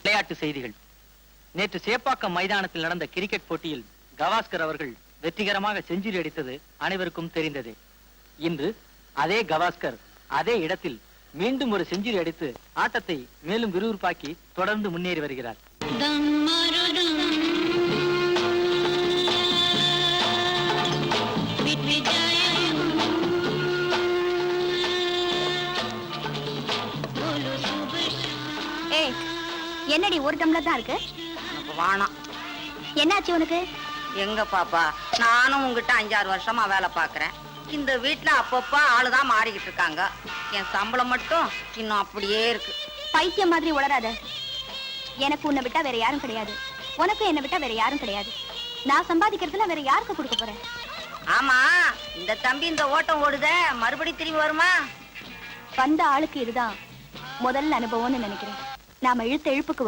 விளையாட்டு செய்திகள். நேற்று சேப்பாக்கம் மைதானத்தில் நடந்த கிரிக்கெட் போட்டியில் கவாஸ்கர் அவர்கள் வெற்றிகரமாக செஞ்சுரி அடித்தது அனைவருக்கும் தெரிந்ததே. இன்று அதே கவாஸ்கர் அதே இடத்தில் மீண்டும் ஒரு செஞ்சுரி அடித்து ஆட்டத்தை மேலும் விறுவிறுப்பாக்கி தொடர்ந்து முன்னேறி வருகிறார். என்னடி ஒரு டம்ளர் தான் இருக்கு? வாணம். என்னாச்சு உனக்கு? எங்க பாப்பா, நானும் உங்ககிட்ட 5-6 வருஷமா வேலை பாக்குறேன். இந்த வீட்டுல அப்பப்ப ஆளுதான் மாறிக்கிட்டு இருக்காங்க. என் சம்பளம் மட்டும் இன்னும் அப்படியே இருக்கு. பைத்தியம் மாதிரி உளராத. எனக்கு உன்னை விட்டா வேற யாரும் கிடையாது, உனக்கு என்னை விட்டா வேற யாரும் கிடையாது. நான் சம்பாதிக்கிறதுல வேற யாருக்கு கொடுக்க போறேன்? ஆமா, இந்த தம்பி இந்த ஓட்டம் ஓடுத மறுபடி திரும்பி வருமா? வந்த ஆளுக்கு இதுதான் முதல் அனுபவம்னு நினைக்கிறேன். நாம இழுத்த இழுப்புக்கு